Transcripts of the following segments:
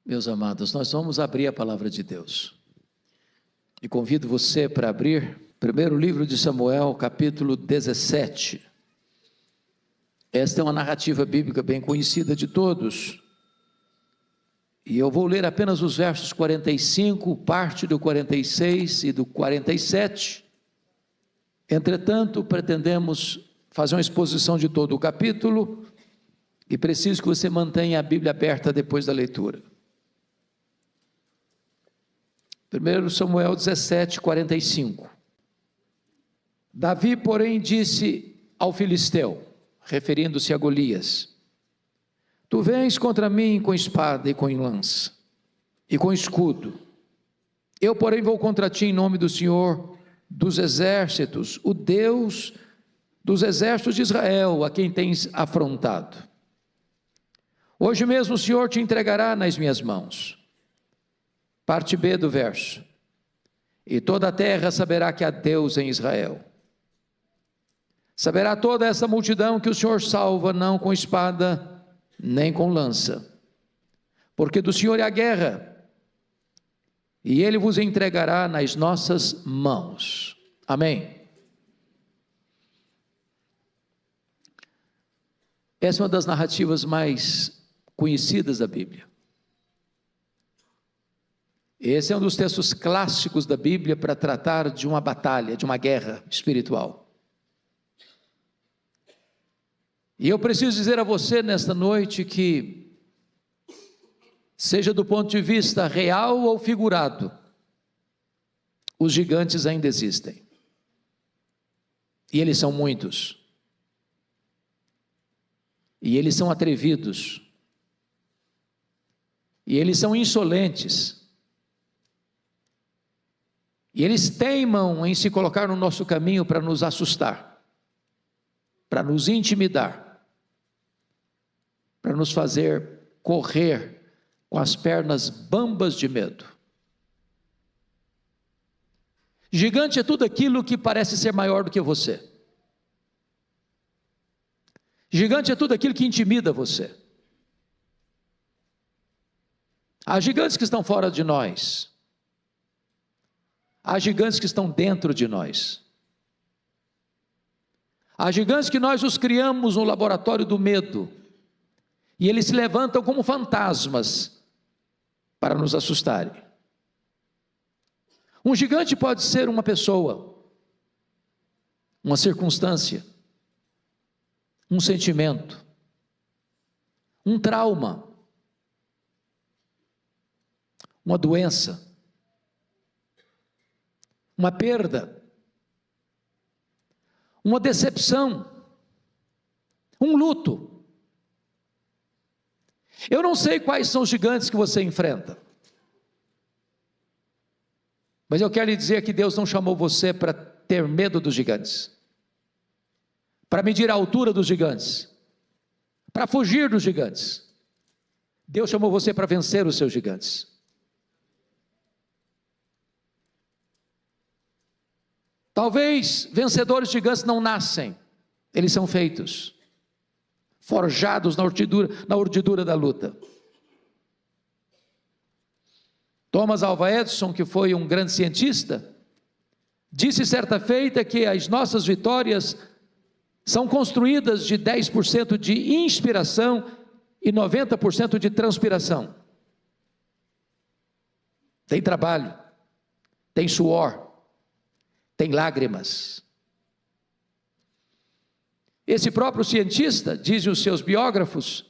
Meus amados, nós vamos abrir a palavra de Deus. E convido você para abrir primeiro livro de Samuel, capítulo 17. Esta é uma narrativa bíblica bem conhecida de todos. E eu vou ler apenas os versos 45, parte do 46 e do 47. Entretanto, pretendemos fazer uma exposição de todo o capítulo e preciso que você mantenha a Bíblia aberta depois da leitura. 1 Samuel 17, 45. Davi, porém, disse ao filisteu, referindo-se a Golias: Tu vens contra mim com espada e com lança, e com escudo. Eu, porém, vou contra ti em nome do Senhor dos exércitos, o Deus dos exércitos de Israel, a quem tens afrontado. Hoje mesmo o Senhor te entregará nas minhas mãos. Parte B do verso. E toda a terra saberá que há Deus em Israel. Saberá toda essa multidão que o Senhor salva, não com espada, nem com lança. Porque do Senhor é a guerra, e Ele vos entregará nas nossas mãos. Amém. Essa é uma das narrativas mais conhecidas da Bíblia. Esse é um dos textos clássicos da Bíblia para tratar de uma batalha, de uma guerra espiritual. E eu preciso dizer a você nesta noite que, seja do ponto de vista real ou figurado, os gigantes ainda existem. E eles são muitos. E eles são atrevidos. E eles são insolentes. E eles teimam em se colocar no nosso caminho para nos assustar, para nos intimidar, para nos fazer correr com as pernas bambas de medo. Gigante é tudo aquilo que parece ser maior do que você. Gigante é tudo aquilo que intimida você. Há gigantes que estão fora de nós. Há gigantes que estão dentro de nós. Há gigantes que nós os criamos no laboratório do medo. E eles se levantam como fantasmas para nos assustarem. Um gigante pode ser uma pessoa, uma circunstância, um sentimento, um trauma, uma doença, uma perda, uma decepção, um luto. Eu não sei quais são os gigantes que você enfrenta, mas eu quero lhe dizer que Deus não chamou você para ter medo dos gigantes, para medir a altura dos gigantes, para fugir dos gigantes. Deus chamou você para vencer os seus gigantes. Talvez vencedores gigantes não nascem, eles são feitos, forjados na urdidura da luta. Thomas Alva Edison, que foi um grande cientista, disse certa feita que as nossas vitórias são construídas de 10% de inspiração e 90% de transpiração. Tem trabalho, tem suor, tem lágrimas. Esse próprio cientista, dizem os seus biógrafos,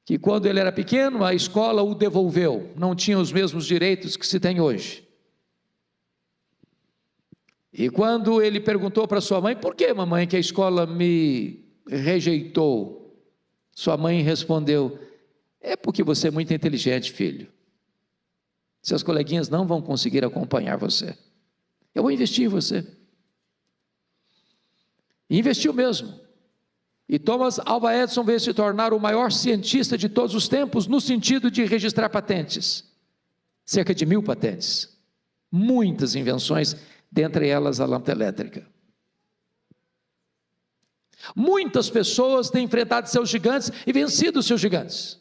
que quando ele era pequeno, a escola o devolveu, não tinha os mesmos direitos que se tem hoje. E quando ele perguntou para sua mãe: por que, mamãe, que a escola me rejeitou? Sua mãe respondeu: é porque você é muito inteligente, filho. Seus coleguinhas não vão conseguir acompanhar você. Eu vou investir em você. E investiu mesmo. E Thomas Alva Edison veio se tornar o maior cientista de todos os tempos, no sentido de registrar patentes. Cerca de 1000 patentes. Muitas invenções, dentre elas a lâmpada elétrica. Muitas pessoas têm enfrentado seus gigantes e vencido seus gigantes.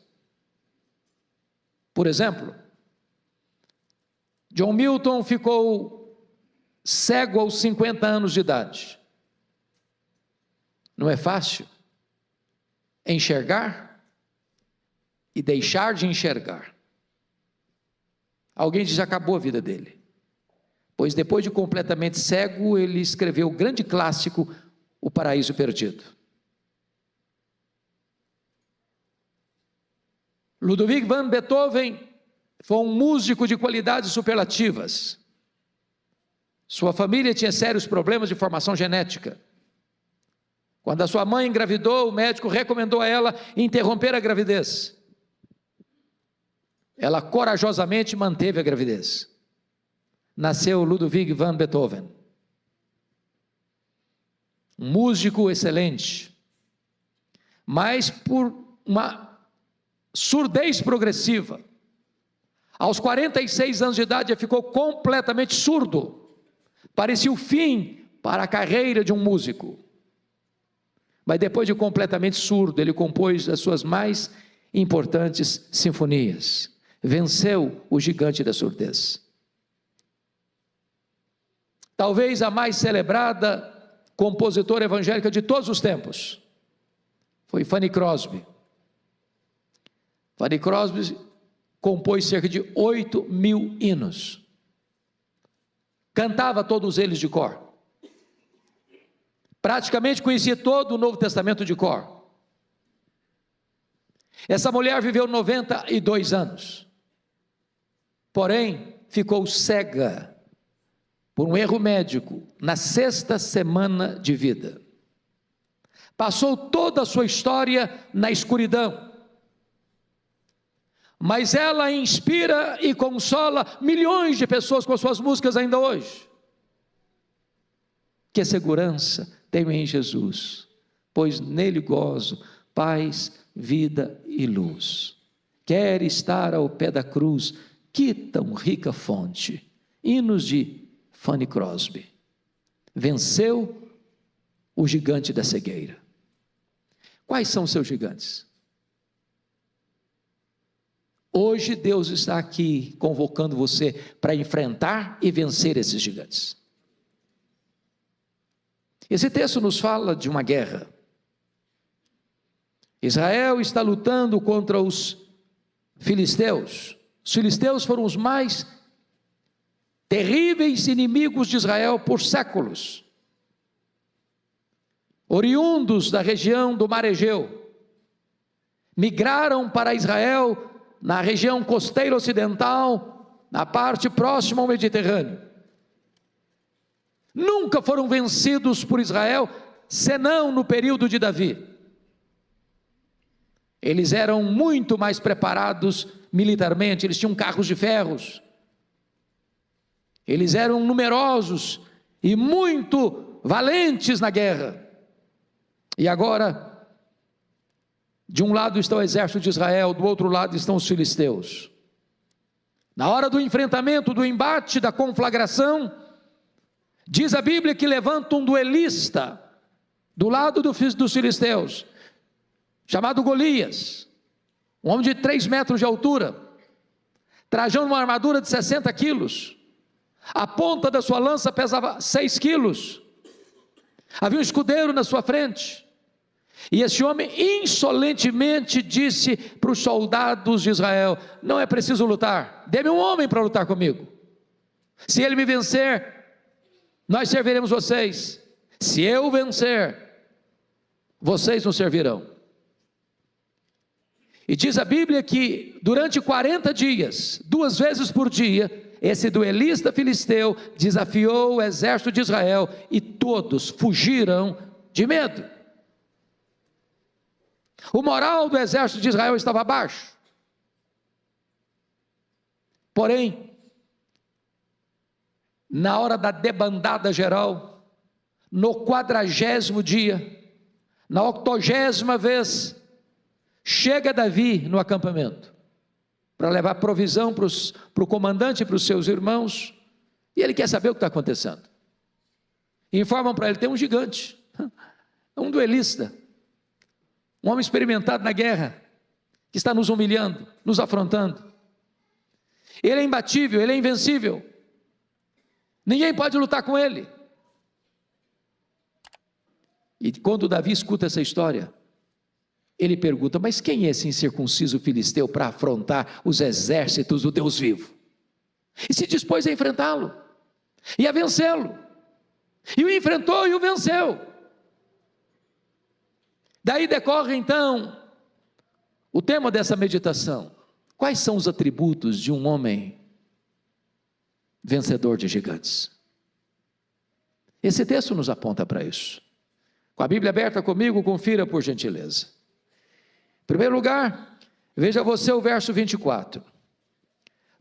Por exemplo, John Milton ficou cego aos 50 anos de idade. Não é fácil enxergar e deixar de enxergar. Alguém diz: acabou a vida dele. Pois depois de completamente cego, ele escreveu o grande clássico, O Paraíso Perdido. Ludwig van Beethoven foi um músico de qualidades superlativas. Sua família tinha sérios problemas de formação genética. Quando a sua mãe engravidou, o médico recomendou a ela interromper a gravidez. Ela corajosamente manteve a gravidez. Nasceu Ludwig van Beethoven, um músico excelente, mas por uma surdez progressiva, aos 46 anos de idade ele ficou completamente surdo. Parecia o fim para a carreira de um músico. Mas depois de completamente surdo, ele compôs as suas mais importantes sinfonias. Venceu o gigante da surdez. Talvez a mais celebrada compositora evangélica de todos os tempos foi Fanny Crosby. Fanny Crosby compôs cerca de 8.000 hinos. Cantava todos eles de cor. Praticamente conhecia todo o Novo Testamento de cor. Essa mulher viveu 92 anos. Porém, ficou cega por um erro médico na 6ª semana de vida. Passou toda a sua história na escuridão. Mas ela inspira e consola milhões de pessoas com suas músicas ainda hoje. Que segurança tenho em Jesus, pois nele gozo paz, vida e luz. Quer estar ao pé da cruz, que tão rica fonte. Hinos de Fanny Crosby. Venceu o gigante da cegueira. Quais são os seus gigantes? Hoje Deus está aqui convocando você para enfrentar e vencer esses gigantes. Esse texto nos fala de uma guerra. Israel está lutando contra os filisteus. Os filisteus foram os mais terríveis inimigos de Israel por séculos. Oriundos da região do Mar Egeu, migraram para Israel na região costeira ocidental, na parte próxima ao Mediterrâneo. Nunca foram vencidos por Israel, senão no período de Davi. Eles eram muito mais preparados militarmente, eles tinham carros de ferros, eles eram numerosos e muito valentes na guerra. E agora, de um lado está o exército de Israel, do outro lado estão os filisteus. Na hora do enfrentamento, do embate, da conflagração, diz a Bíblia que levanta um duelista do lado dos filisteus, chamado Golias, um homem de 3 metros de altura, trajando uma armadura de 60 quilos, a ponta da sua lança pesava 6 quilos, havia um escudeiro na sua frente, e esse homem insolentemente disse para os soldados de Israel: não é preciso lutar, dê-me um homem para lutar comigo, se ele me vencer, nós serviremos vocês, se eu vencer, vocês nos servirão. E diz a Bíblia que durante 40 dias, 2 vezes por dia, esse duelista filisteu desafiou o exército de Israel e todos fugiram de medo. O moral do exército de Israel estava baixo. Porém, na hora da debandada geral, no 40º dia, na 80ª vez, chega Davi no acampamento, para levar provisão para o comandante e para os seus irmãos, e ele quer saber o que está acontecendo. Informam para ele: tem um gigante, um duelista, um homem experimentado na guerra, que está nos humilhando, nos afrontando. Ele é imbatível, ele é invencível. Ninguém pode lutar com ele. E quando Davi escuta essa história, ele pergunta: mas quem é esse incircunciso filisteu para afrontar os exércitos do Deus vivo? E se dispôs a enfrentá-lo, e a vencê-lo, e o enfrentou e o venceu. Daí decorre então o tema dessa meditação: quais são os atributos de um homem vencedor de gigantes? Esse texto nos aponta para isso. Com a Bíblia aberta comigo, confira por gentileza. Em primeiro lugar, veja você o verso 24.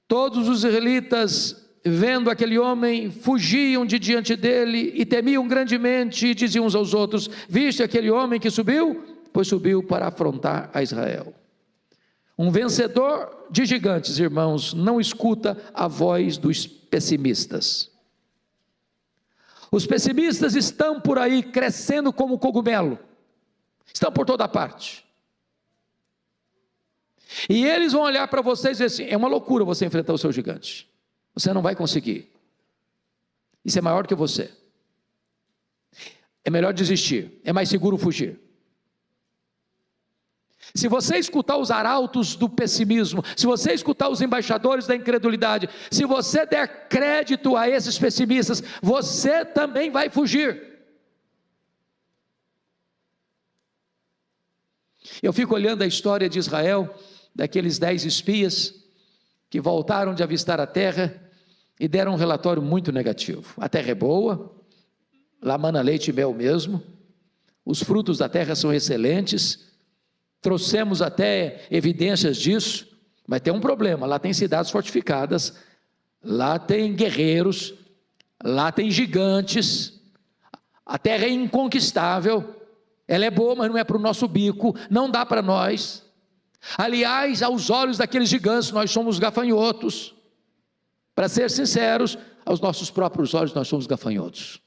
Todos os israelitas, vendo aquele homem, fugiam de diante dele e temiam grandemente, e diziam uns aos outros: viste aquele homem que subiu? Pois subiu para afrontar a Israel. Um vencedor de gigantes, irmãos, não escuta a voz dos pessimistas. Os pessimistas estão por aí crescendo como cogumelo, estão por toda parte. E eles vão olhar para vocês e dizer assim: é uma loucura você enfrentar o seu gigante, você não vai conseguir, isso é maior que você, é melhor desistir, é mais seguro fugir. Se você escutar os arautos do pessimismo, se você escutar os embaixadores da incredulidade, se você der crédito a esses pessimistas, você também vai fugir. Eu fico olhando a história de Israel, daqueles 10 espias que voltaram de avistar a terra e deram um relatório muito negativo. A terra é boa, lá mana leite e mel mesmo, os frutos da terra são excelentes, trouxemos até evidências disso, mas tem um problema: lá tem cidades fortificadas, lá tem guerreiros, lá tem gigantes, a terra é inconquistável, ela é boa, mas não é para o nosso bico, não dá para nós. Aliás, aos olhos daqueles gigantes, nós somos gafanhotos. Para ser sinceros, aos nossos próprios olhos, nós somos gafanhotos.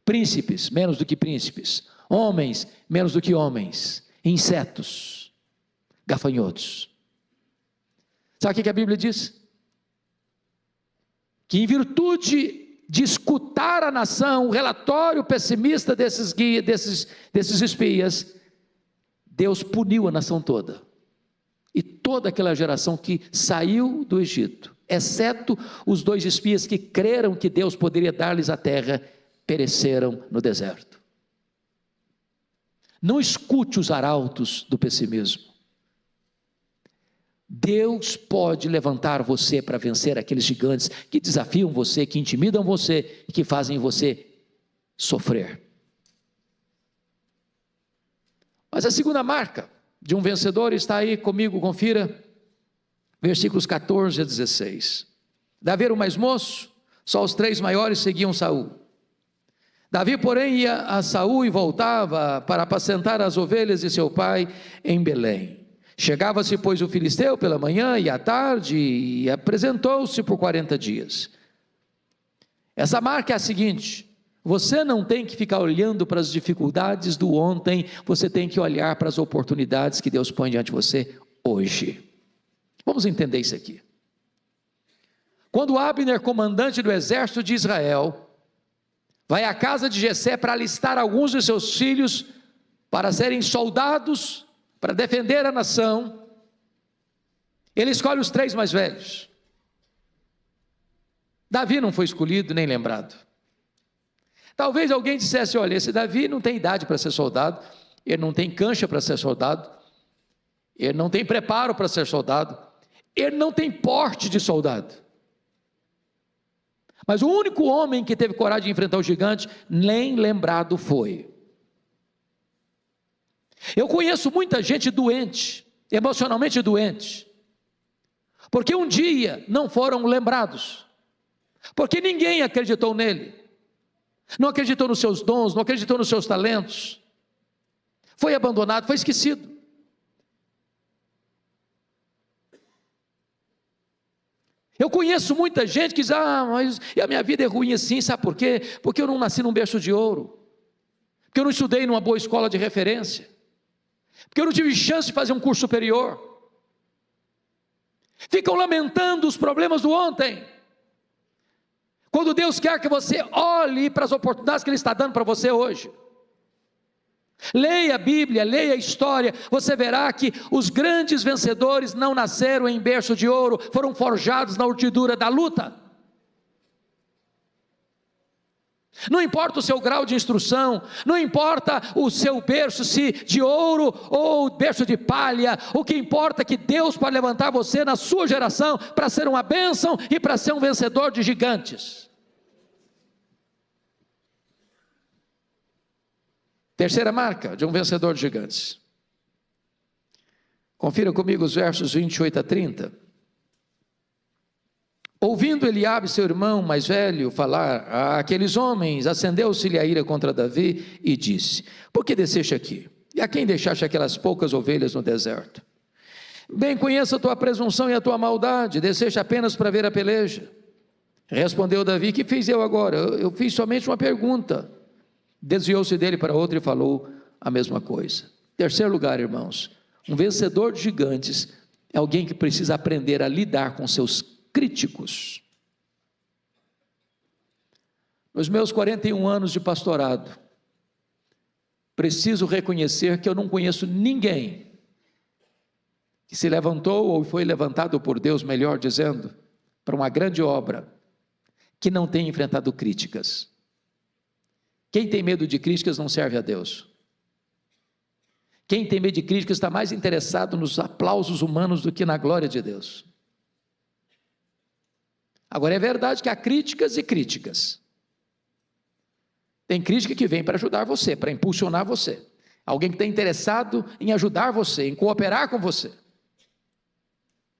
Príncipes, menos do que príncipes. Homens, menos do que homens. Insetos, gafanhotos. Sabe o que a Bíblia diz? Que em virtude de escutar a nação, o relatório pessimista desses espias, Deus puniu a nação toda, e toda aquela geração que saiu do Egito, exceto os 2 espias que creram que Deus poderia dar-lhes a terra, pereceram no deserto. Não escute os arautos do pessimismo. Deus pode levantar você para vencer aqueles gigantes que desafiam você, que intimidam você e que fazem você sofrer. Mas a segunda marca de um vencedor está aí comigo, confira, versículos 14 a 16. Davi era o mais moço, só os 3 maiores seguiam Saul. Davi, porém, ia a Saul e voltava para apacentar as ovelhas de seu pai em Belém. Chegava-se, pois, o filisteu pela manhã e à tarde, e apresentou-se por 40 dias. Essa marca é a seguinte: você não tem que ficar olhando para as dificuldades do ontem, você tem que olhar para as oportunidades que Deus põe diante de você hoje. Vamos entender isso aqui. Quando Abner, comandante do exército de Israel, vai à casa de Jessé para alistar alguns de seus filhos para serem soldados, para defender a nação, ele escolhe os 3 mais velhos. Davi não foi escolhido nem lembrado. Talvez alguém dissesse: olha, esse Davi não tem idade para ser soldado, ele não tem cancha para ser soldado, ele não tem preparo para ser soldado, ele não tem porte de soldado. Mas o único homem que teve coragem de enfrentar o gigante, nem lembrado foi. Eu conheço muita gente doente, emocionalmente doente, porque um dia não foram lembrados, porque ninguém acreditou nele, não acreditou nos seus dons, não acreditou nos seus talentos, foi abandonado, foi esquecido. Eu conheço muita gente que diz: mas a minha vida é ruim assim, sabe por quê? Porque eu não nasci num berço de ouro, porque eu não estudei numa boa escola de referência, porque eu não tive chance de fazer um curso superior, ficam lamentando os problemas do ontem, quando Deus quer que você olhe para as oportunidades que Ele está dando para você hoje. Leia a Bíblia, leia a história, você verá que os grandes vencedores não nasceram em berço de ouro, foram forjados na urdidura da luta. Não importa o seu grau de instrução, não importa o seu berço, se de ouro ou berço de palha, o que importa é que Deus pode levantar você na sua geração, para ser uma bênção e para ser um vencedor de gigantes. Terceira marca de um vencedor de gigantes. Confira comigo os versos 28 a 30. Ouvindo Eliabe, seu irmão mais velho, falar àqueles homens, acendeu-se-lhe a ira contra Davi e disse: por que desceste aqui? E a quem deixaste aquelas poucas ovelhas no deserto? Bem conheço a tua presunção e a tua maldade, desceste apenas para ver a peleja. Respondeu Davi: que fiz eu agora? Eu fiz somente uma pergunta. Desviou-se dele para outro e falou a mesma coisa. Terceiro lugar, irmãos, um vencedor de gigantes é alguém que precisa aprender a lidar com seus críticos. Nos meus 41 anos de pastorado, preciso reconhecer que eu não conheço ninguém que se levantou ou foi levantado por Deus, melhor dizendo, para uma grande obra, que não tenha enfrentado críticas. Quem tem medo de críticas não serve a Deus. Quem tem medo de críticas está mais interessado nos aplausos humanos do que na glória de Deus. Agora é verdade que há críticas e críticas. Tem crítica que vem para ajudar você, para impulsionar você. Alguém que está interessado em ajudar você, em cooperar com você.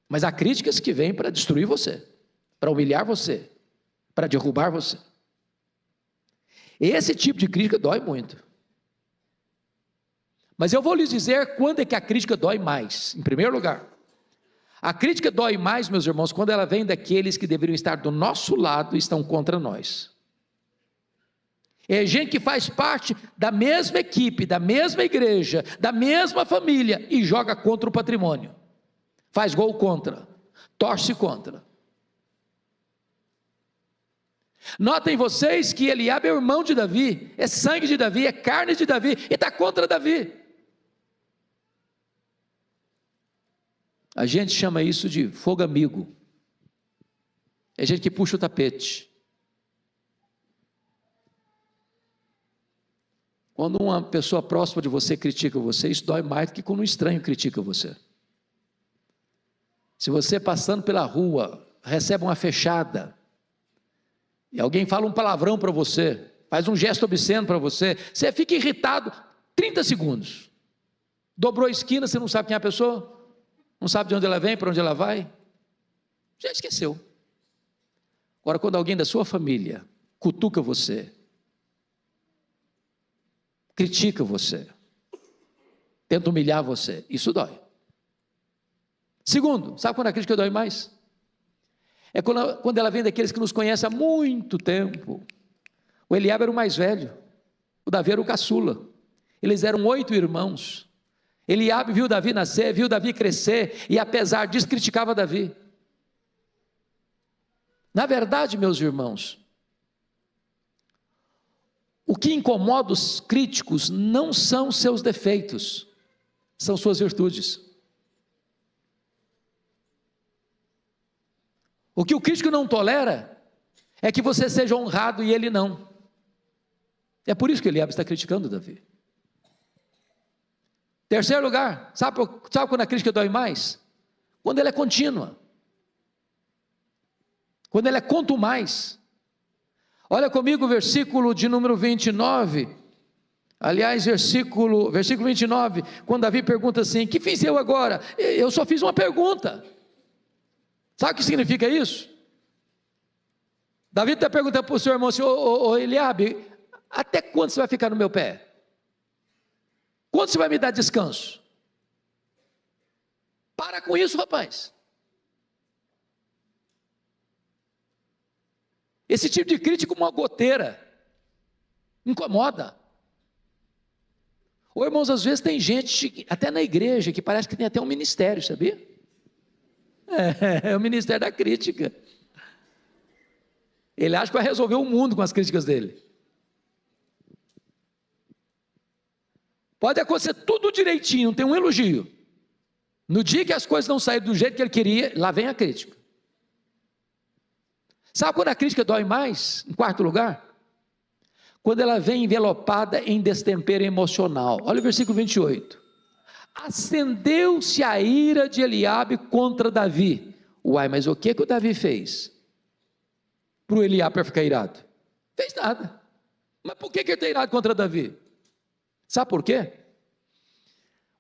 Mas há críticas que vêm para destruir você, para humilhar você, para derrubar você. Esse tipo de crítica dói muito. Mas eu vou lhes dizer quando é que a crítica dói mais. Em primeiro lugar, a crítica dói mais, meus irmãos, quando ela vem daqueles que deveriam estar do nosso lado e estão contra nós. É gente que faz parte da mesma equipe, da mesma igreja, da mesma família e joga contra o patrimônio. Faz gol contra, torce contra. Notem vocês que Eliabe é o irmão de Davi, é sangue de Davi, é carne de Davi, e está contra Davi. A gente chama isso de fogo amigo. É gente que puxa o tapete. Quando uma pessoa próxima de você critica você, isso dói mais do que quando um estranho critica você. Se você passando pela rua, recebe uma fechada, e alguém fala um palavrão para você, faz um gesto obsceno para você, você fica irritado 30 segundos. Dobrou a esquina, você não sabe quem é a pessoa? Não sabe de onde ela vem, para onde ela vai? Já esqueceu. Agora, quando alguém da sua família cutuca você, critica você, tenta humilhar você, isso dói. Segundo, sabe quando a crítica dói mais? É quando ela vem daqueles que nos conhecem há muito tempo. O Eliabe era o mais velho, o Davi era o caçula, eles eram 8 irmãos. Eliabe viu Davi nascer, viu Davi crescer, e apesar disso criticava Davi. Na verdade, meus irmãos, o que incomoda os críticos não são seus defeitos, são suas virtudes. O que o crítico não tolera é que você seja honrado e ele não. É por isso que Eliabe está criticando Davi. Terceiro lugar, sabe quando a crítica dói mais? Quando ela é contínua. Quando ela é contumaz. Olha comigo o versículo de número 29. Aliás, versículo 29, quando Davi pergunta assim: que fiz eu agora? Eu só fiz uma pergunta. Sabe o que significa isso? Davi está perguntando para o seu irmão assim: ô Eliabe, até quando você vai ficar no meu pé? Quando você vai me dar descanso? Para com isso, rapaz. Esse tipo de crítica, uma goteira, incomoda. Ou, irmãos, às vezes tem gente, até na igreja, que parece que tem até um ministério, sabia? É o ministério da crítica. Ele acha que vai resolver o mundo com as críticas dele. Pode acontecer tudo direitinho, não tem um elogio. No dia que as coisas não saírem do jeito que ele queria, lá vem a crítica. Sabe quando a crítica dói mais? Em quarto lugar, quando ela vem envelopada em destempero emocional. Olha o versículo 28. Acendeu-se a ira de Eliabe contra Davi. Uai, mas o que o Davi fez para o Eliabe ficar irado? Fez nada. Mas por que ele está irado contra Davi? Sabe por quê?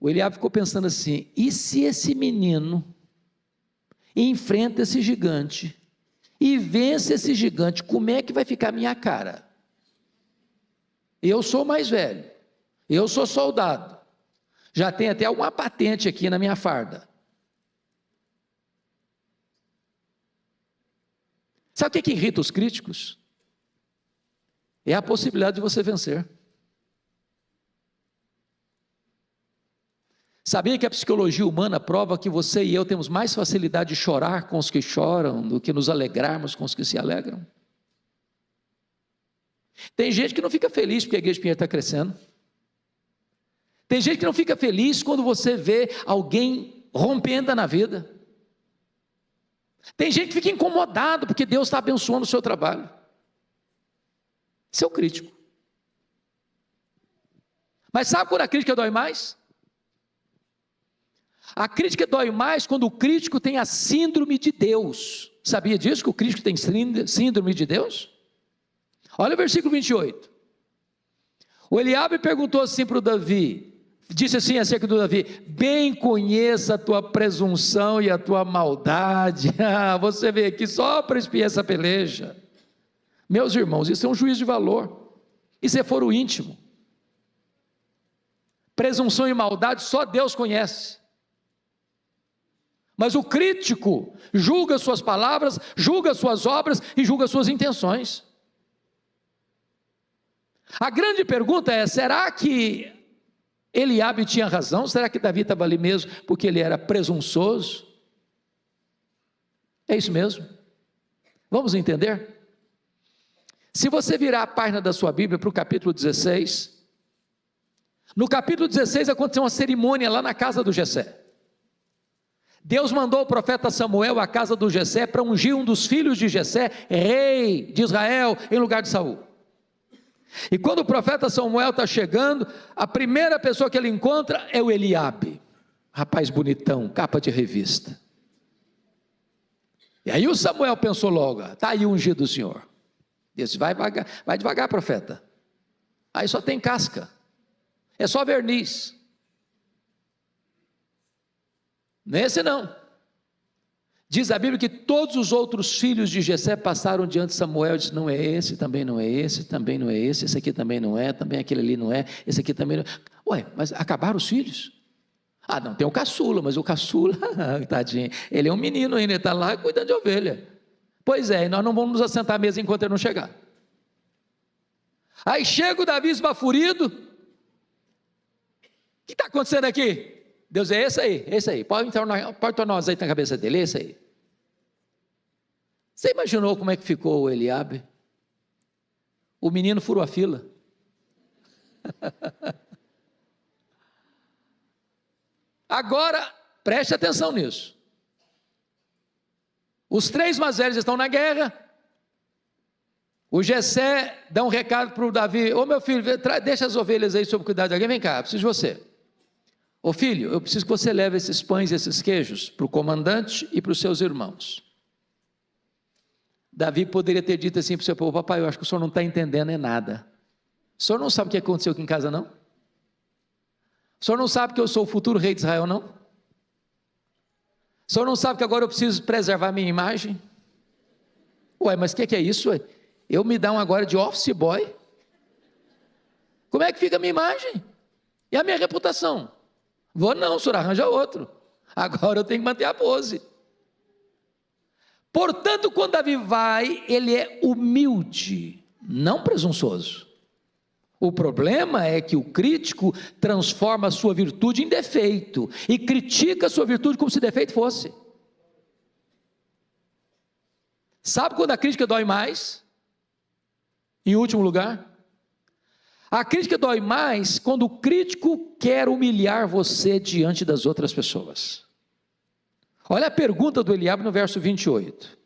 O Eliabe ficou pensando assim: e se esse menino enfrenta esse gigante e vence esse gigante, como é que vai ficar a minha cara? Eu sou mais velho, eu sou soldado, já tem até alguma patente aqui na minha farda. Sabe o que irrita os críticos? É a possibilidade de você vencer. Sabia que a psicologia humana prova que você e eu temos mais facilidade de chorar com os que choram do que nos alegrarmos com os que se alegram? Tem gente que não fica feliz porque a igreja Pinheiro está crescendo. Tem gente que não fica feliz quando você vê alguém rompendo na vida. Tem gente que fica incomodado porque Deus está abençoando o seu trabalho. Isso é o crítico. Mas sabe quando a crítica dói mais? A crítica dói mais quando o crítico tem a síndrome de Deus. Sabia disso, que o crítico tem síndrome de Deus? Olha o versículo 28. O Eliabe perguntou assim para o Davi, disse assim acerca do Davi: bem conheça a tua presunção e a tua maldade. Você veio aqui só para espiar essa peleja. Meus irmãos, isso é um juízo de valor. Isso é foro íntimo. Presunção e maldade só Deus conhece. Mas o crítico julga suas palavras, julga suas obras e julga suas intenções. A grande pergunta é: será que Eliabe tinha razão? Será que Davi estava ali mesmo porque ele era presunçoso? É isso mesmo? Vamos entender? Se você virar a página da sua Bíblia para o capítulo 16, no capítulo 16 aconteceu uma cerimônia lá na casa do Jessé. Deus mandou o profeta Samuel à casa do Jessé para ungir um dos filhos de Jessé, rei de Israel, em lugar de Saul. E quando o profeta Samuel está chegando, a primeira pessoa que ele encontra é o Eliabe, rapaz bonitão, capa de revista. E aí o Samuel pensou logo: está aí o ungido do Senhor. Disse: vai devagar, profeta, aí só tem casca, é só verniz. Nesse não. Diz a Bíblia que todos os outros filhos de Jessé passaram diante de Samuel e disse: não é esse, também não é esse, também não é esse aqui também não é, também aquele ali não é, esse aqui também não é. Ué, mas acabaram os filhos? Ah, não, tem o caçula, mas o caçula, tadinho, ele é um menino ainda, ele está lá cuidando de ovelha. Pois é, e nós não vamos nos assentar à mesa enquanto ele não chegar. Aí chega o Davi esbaforido: o que está acontecendo aqui? Deus, é esse aí, pode tornar um azeite na cabeça dele, esse aí. Você imaginou como é que ficou o Eliabe? O menino furou a fila. Agora, preste atenção nisso. Os três mais velhos estão na guerra. O Jessé dá um recado para o Davi: ô meu filho, deixa as ovelhas aí sob cuidado de alguém, vem cá, preciso de você. Ô filho, eu preciso que você leve esses pães e esses queijos para o comandante e para os seus irmãos. Davi poderia ter dito assim para o seu povo: papai, eu acho que o senhor não está entendendo é nada. O senhor não sabe o que aconteceu aqui em casa, não? O senhor não sabe que eu sou o futuro rei de Israel, não? O senhor não sabe que agora eu preciso preservar minha imagem? Ué, mas o que é isso? Ué? Eu me dão agora de office boy? Como é que fica a minha imagem? E a minha reputação? Vou não, o senhor arranja outro. Agora eu tenho que manter a pose. Portanto, quando Davi vai, ele é humilde, não presunçoso. O problema é que o crítico transforma a sua virtude em defeito e critica a sua virtude como se defeito fosse. Sabe quando a crítica dói mais? Em último lugar, a crítica dói mais quando o crítico quer humilhar você diante das outras pessoas. Olha a pergunta do Eliabe no verso 28.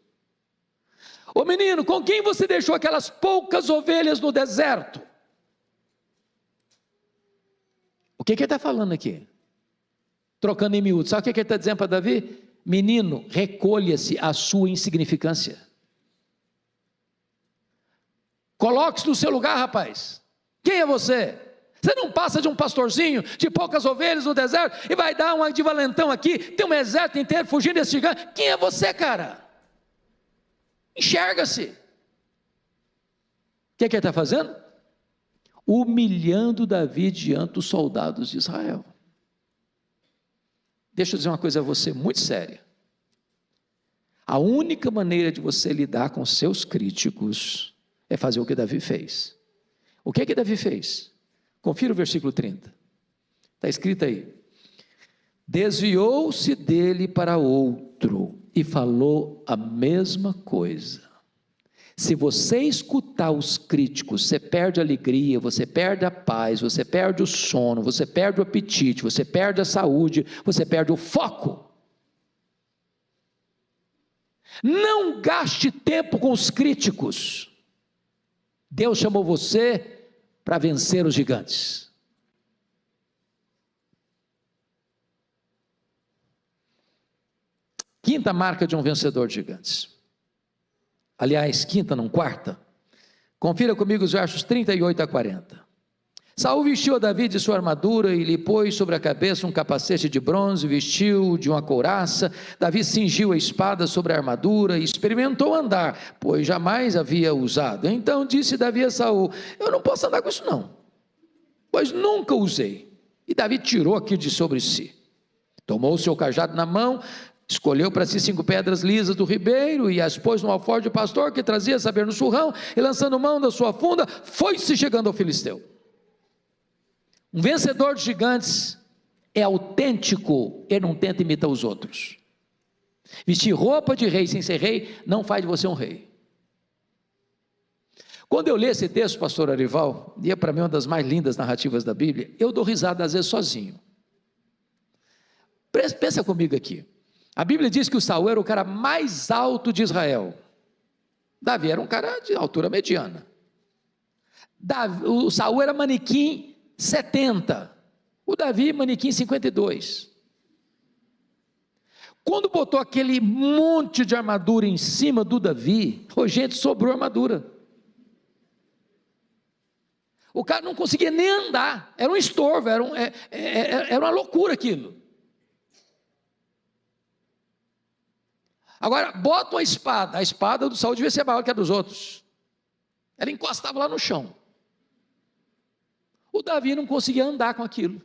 Ô menino, com quem você deixou aquelas poucas ovelhas no deserto? O que ele está falando aqui? Trocando em miúdo, sabe o que ele está dizendo para Davi? Menino, recolha-se a sua insignificância. Coloque-se no seu lugar, rapaz. Quem é você? Você não passa de um pastorzinho de poucas ovelhas no deserto e vai dar uma de valentão aqui, tem um exército inteiro fugindo desse gigante. Quem é você, cara? Enxerga-se. O que ele está fazendo? Humilhando Davi diante dos soldados de Israel. Deixa eu dizer uma coisa a você muito séria. A única maneira de você lidar com seus críticos é fazer o que Davi fez. O que Davi fez? Confira o versículo 30. Está escrito aí. Desviou-se dele para outro e falou a mesma coisa. Se você escutar os críticos, você perde a alegria, você perde a paz, você perde o sono, você perde o apetite, você perde a saúde, você perde o foco. Não gaste tempo com os críticos. Deus chamou você para vencer os gigantes. Quinta marca de um vencedor de gigantes. Aliás, quinta, não quarta. Confira comigo os versos 38 a 40. Saul vestiu a Davi de sua armadura e lhe pôs sobre a cabeça um capacete de bronze, vestiu de uma couraça. Davi cingiu a espada sobre a armadura e experimentou andar, pois jamais havia usado. Então disse Davi a Saul: eu não posso andar com isso não, pois nunca usei. E Davi tirou aquilo de sobre si. Tomou o seu cajado na mão, escolheu para si 5 pedras lisas do ribeiro e as pôs no alforje do pastor que trazia saber no surrão, e lançando mão da sua funda, foi-se chegando ao filisteu. Um vencedor de gigantes é autêntico, ele não tenta imitar os outros. Vestir roupa de rei sem ser rei não faz de você um rei. Quando eu li esse texto, pastor Arival, e é para mim uma das mais lindas narrativas da Bíblia, eu dou risada às vezes sozinho. Pensa comigo aqui. A Bíblia diz que o Saul era o cara mais alto de Israel. Davi era um cara de altura mediana. O Saul era manequim 70, o Davi manequim 52. Quando botou aquele monte de armadura em cima do Davi, gente, sobrou armadura. O cara não conseguia nem andar, era um estorvo, era uma loucura aquilo. Agora, bota uma espada, a espada do Saul devia ser maior que a dos outros, ela encostava lá no chão. O Davi não conseguia andar com aquilo.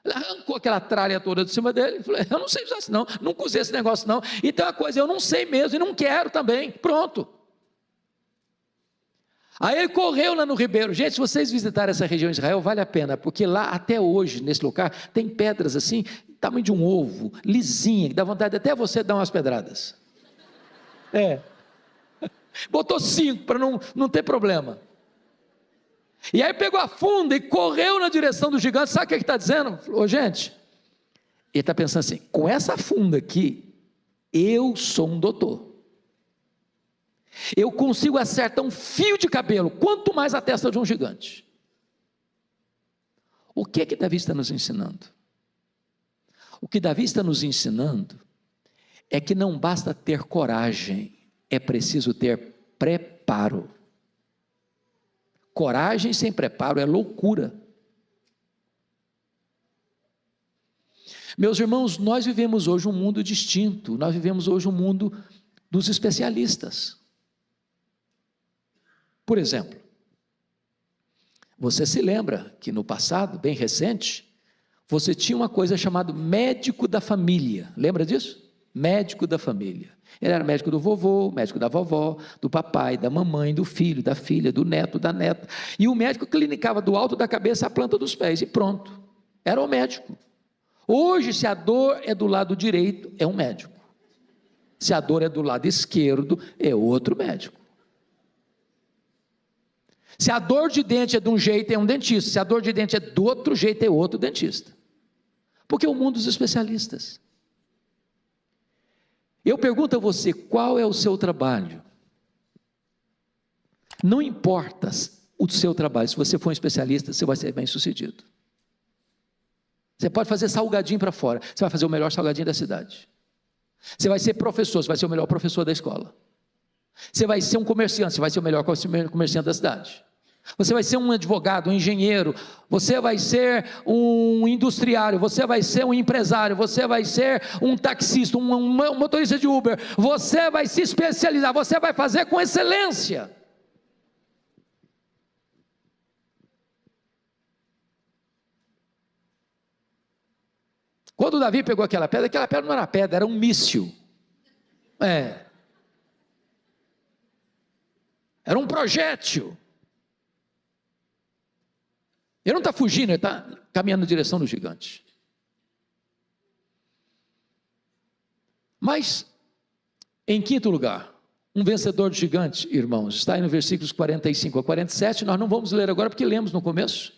Ele arrancou aquela tralha toda de cima dele. Falou: eu não sei usar isso não, nunca usei esse negócio não. Então a coisa, eu não sei mesmo e não quero também. Pronto. Aí ele correu lá no ribeiro. Gente, se vocês visitarem essa região de Israel, vale a pena, porque lá até hoje, nesse lugar, tem pedras assim, tamanho de um ovo, lisinha, que dá vontade até você dar umas pedradas. Botou 5 para não ter problema. E aí pegou a funda e correu na direção do gigante. Sabe o que ele está dizendo? Gente, ele está pensando assim: com essa funda aqui, eu sou um doutor. Eu consigo acertar um fio de cabelo, quanto mais a testa de um gigante. O que Davi está nos ensinando? O que Davi está nos ensinando é que não basta ter coragem, é preciso ter preparo. Coragem sem preparo é loucura. Meus irmãos, nós vivemos hoje um mundo distinto, nós vivemos hoje um mundo dos especialistas. Por exemplo, você se lembra que no passado, bem recente, você tinha uma coisa chamada médico da família, lembra disso? Médico da família. Ele era médico do vovô, médico da vovó, do papai, da mamãe, do filho, da filha, do neto, da neta. E o médico clinicava do alto da cabeça à planta dos pés, e pronto. Era o médico. Hoje, se a dor é do lado direito, é um médico. Se a dor é do lado esquerdo, é outro médico. Se a dor de dente é de um jeito, é um dentista. Se a dor de dente é do outro jeito, é outro dentista. Porque é o mundo dos especialistas. Eu pergunto a você, qual é o seu trabalho? Não importa o seu trabalho, se você for um especialista, você vai ser bem sucedido. Você pode fazer salgadinho para fora, você vai fazer o melhor salgadinho da cidade. Você vai ser professor, você vai ser o melhor professor da escola. Você vai ser um comerciante, você vai ser o melhor comerciante da cidade. Você vai ser um advogado, um engenheiro, você vai ser um industriário, você vai ser um empresário, você vai ser um taxista, um motorista de Uber, você vai se especializar, você vai fazer com excelência. Quando Davi pegou aquela pedra não era pedra, era um míssil. Era um projétil. Ele não está fugindo, ele está caminhando na direção do gigante. Mas, em quinto lugar, um vencedor de gigante, irmãos, está aí no versículos 45 a 47, nós não vamos ler agora porque lemos no começo.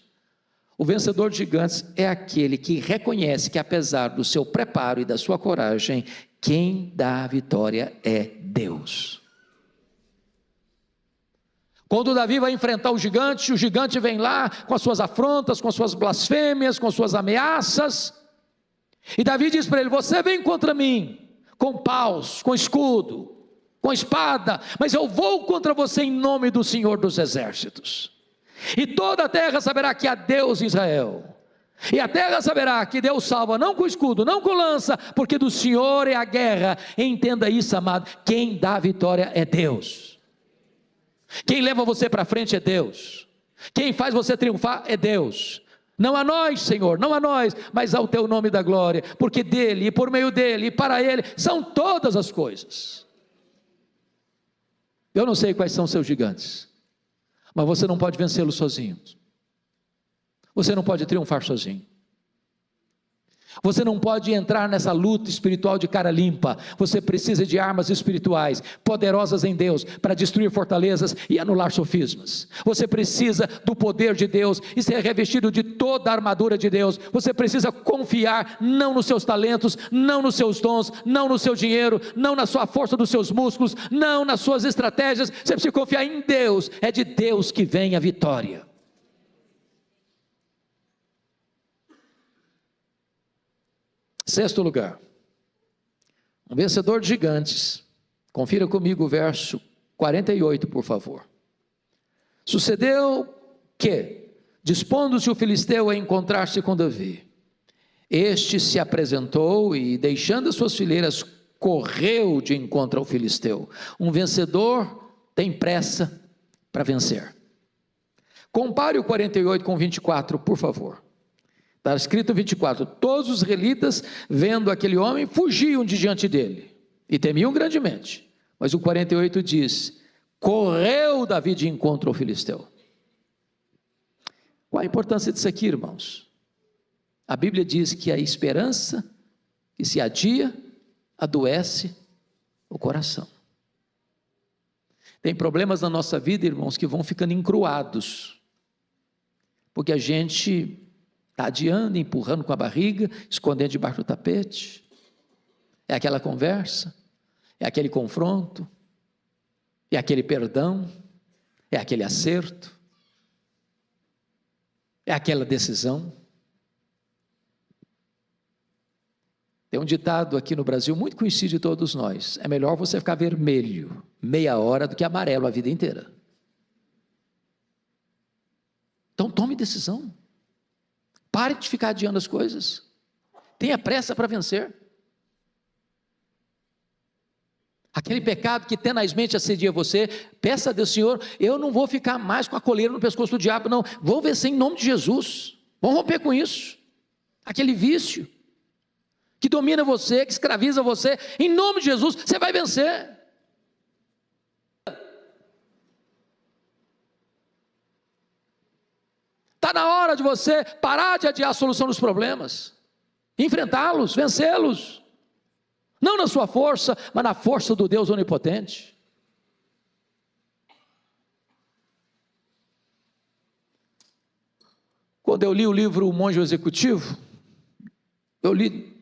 O vencedor de gigantes é aquele que reconhece que, apesar do seu preparo e da sua coragem, quem dá a vitória é Deus. Quando Davi vai enfrentar o gigante vem lá com as suas afrontas, com as suas blasfêmias, com as suas ameaças, e Davi diz para ele: você vem contra mim, com paus, com escudo, com espada, mas eu vou contra você em nome do Senhor dos Exércitos, e toda a terra saberá que há Deus em Israel, e a terra saberá que Deus salva, não com escudo, não com lança, porque do Senhor é a guerra. Entenda isso, amado, quem dá a vitória é Deus. Quem leva você para frente é Deus. Quem faz você triunfar é Deus. Não a nós, Senhor, não a nós, mas ao teu nome da glória, porque dele, e por meio dele, e para ele, são todas as coisas. Eu não sei quais são seus gigantes, mas você não pode vencê-los sozinho. Você não pode triunfar sozinho. Você não pode entrar nessa luta espiritual de cara limpa. Você precisa de armas espirituais, poderosas em Deus, para destruir fortalezas e anular sofismas. Você precisa do poder de Deus e ser revestido de toda a armadura de Deus. Você precisa confiar não nos seus talentos, não nos seus dons, não no seu dinheiro, não na sua força dos seus músculos, não nas suas estratégias. Você precisa confiar em Deus. É de Deus que vem a vitória. Sexto lugar, um vencedor de gigantes. Confira comigo o verso 48, por favor. Sucedeu que, dispondo-se o filisteu a encontrar-se com Davi, este se apresentou e, deixando as suas fileiras, correu de encontro ao filisteu. Um vencedor tem pressa para vencer. Compare o 48 com 24, por favor. Está escrito 24, todos os israelitas, vendo aquele homem, fugiam de diante dele, e temiam grandemente. Mas o 48 diz, correu Davi de encontro ao filisteu. Qual a importância disso aqui, irmãos? A Bíblia diz que a esperança que se adia, adoece o coração. Tem problemas na nossa vida, irmãos, que vão ficando encruados, porque a gente está adiando, empurrando com a barriga, escondendo debaixo do tapete. É aquela conversa, é aquele confronto, é aquele perdão, é aquele acerto, é aquela decisão. Tem um ditado aqui no Brasil muito conhecido de todos nós: é melhor você ficar vermelho meia hora do que amarelo a vida inteira. Então tome decisão. Pare de ficar adiando as coisas. Tenha pressa para vencer. Aquele pecado que tenazmente assedia você, peça a Deus: Senhor, eu não vou ficar mais com a coleira no pescoço do diabo, não. Vou vencer em nome de Jesus. Vamos romper com isso. Aquele vício que domina você, que escraviza você, em nome de Jesus, você vai vencer. Está na hora de você parar de adiar a solução dos problemas, enfrentá-los, vencê-los. não na sua força, mas na força do Deus onipotente. Quando eu li o livro O Monge Executivo, eu li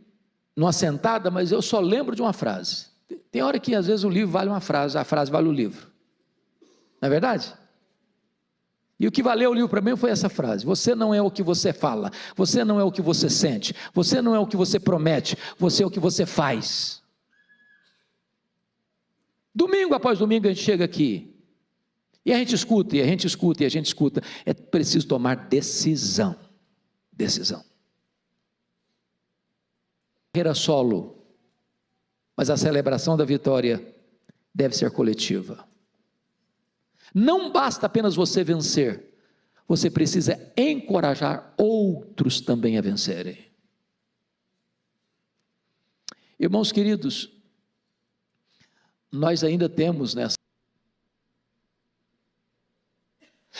numa sentada, mas eu só lembro de uma frase. Tem hora que às vezes o livro vale uma frase, a frase vale o livro. Não é verdade? E o que valeu o livro para mim foi essa frase: você não é o que você fala, você não é o que você sente, você não é o que você promete, você é o que você faz. Domingo após domingo a gente chega aqui, e a gente escuta, e a gente escuta, e a gente escuta. É preciso tomar decisão. Decisão. Carreira solo, mas a celebração da vitória deve ser coletiva. Não basta apenas você vencer, você precisa encorajar outros também a vencerem. Irmãos queridos, nós ainda temos nessa.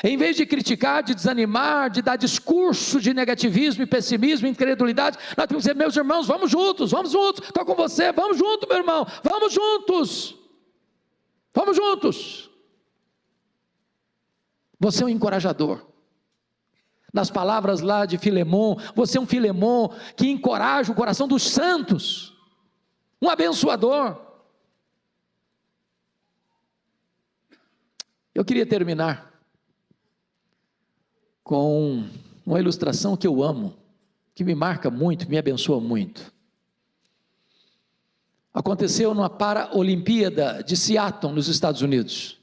Em vez de criticar, de desanimar, de dar discurso de negativismo e pessimismo, incredulidade, nós temos que dizer: meus irmãos, vamos juntos, estou com você, vamos juntos, meu irmão, vamos juntos. Você é um encorajador. Nas palavras lá de Filemon, você é um Filemon que encoraja o coração dos santos, um abençoador. Eu queria terminar com uma ilustração que eu amo, que me marca muito, que me abençoa muito. Aconteceu numa Paralimpíada de Seattle, nos Estados Unidos.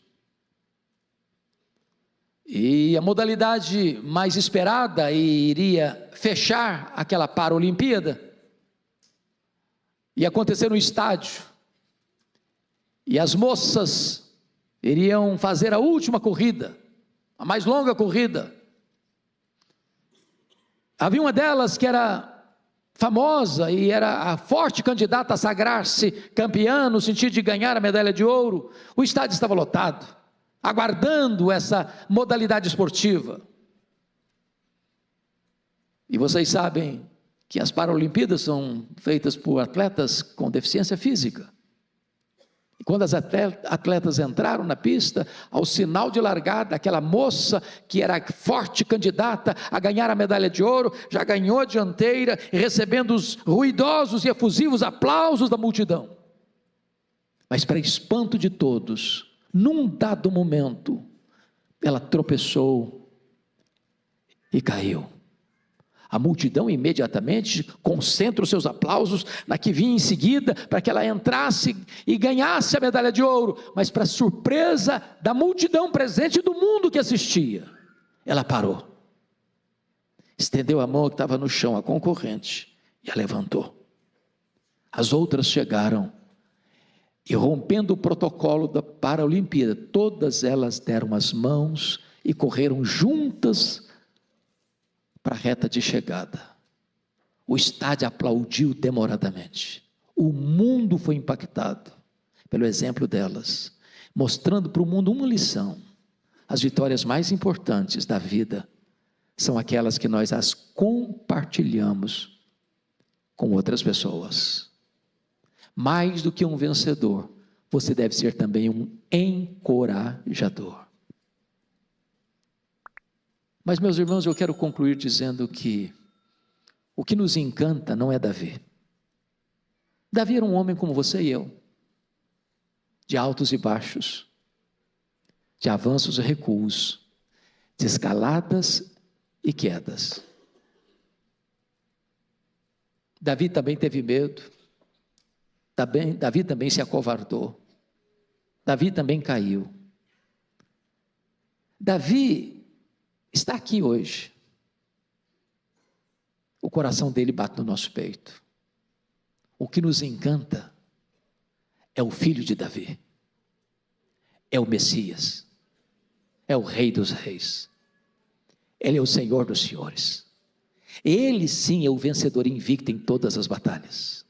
E a modalidade mais esperada e iria fechar aquela Paralimpíada ia acontecer no estádio. E as moças iriam fazer a última corrida, a mais longa corrida. Havia uma delas que era famosa e era a forte candidata a sagrar-se campeã, no sentido de ganhar a medalha de ouro. O estádio estava lotado, aguardando essa modalidade esportiva. E vocês sabem que as Paralimpíadas são feitas por atletas com deficiência física. E quando as atletas entraram na pista, ao sinal de largada, aquela moça que era forte candidata a ganhar a medalha de ouro, já ganhou a dianteira, recebendo os ruidosos e efusivos aplausos da multidão. Mas para espanto de todos, num dado momento, ela tropeçou e caiu. A multidão imediatamente concentra os seus aplausos na que vinha em seguida, para que ela entrasse e ganhasse a medalha de ouro. Mas para surpresa da multidão presente e do mundo que assistia, ela parou, estendeu a mão que estava no chão, a concorrente, e a levantou. As outras chegaram e, rompendo o protocolo da Paralimpíada, todas elas deram as mãos e correram juntas para a reta de chegada. O estádio aplaudiu demoradamente. O mundo foi impactado pelo exemplo delas, mostrando para o mundo uma lição: as vitórias mais importantes da vida são aquelas que nós as compartilhamos com outras pessoas. Mais do que um vencedor, você deve ser também um encorajador. Mas, meus irmãos, eu quero concluir dizendo que o que nos encanta não é Davi. Davi era um homem como você e eu, de altos e baixos, de avanços e recuos, de escaladas e quedas. Davi também teve medo, Davi também se acovardou, Davi também caiu. Davi está aqui hoje. O coração dele bate no nosso peito. O que nos encanta é o filho de Davi, é o Messias, é o Rei dos Reis, ele é o Senhor dos Senhores. Ele sim é o vencedor invicto em todas as batalhas.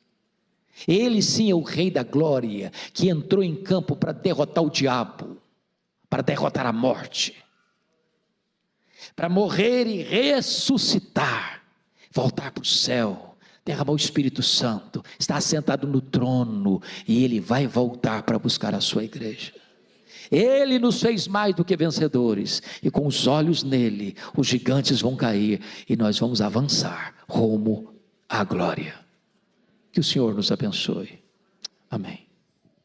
Ele sim é o Rei da glória, que entrou em campo para derrotar o diabo, para derrotar a morte, para morrer e ressuscitar, voltar para o céu, derramou o Espírito Santo, está assentado no trono, e Ele vai voltar para buscar a sua igreja. Ele nos fez mais do que vencedores, e com os olhos nele, os gigantes vão cair, e nós vamos avançar rumo à glória. Que o Senhor nos abençoe. Amém.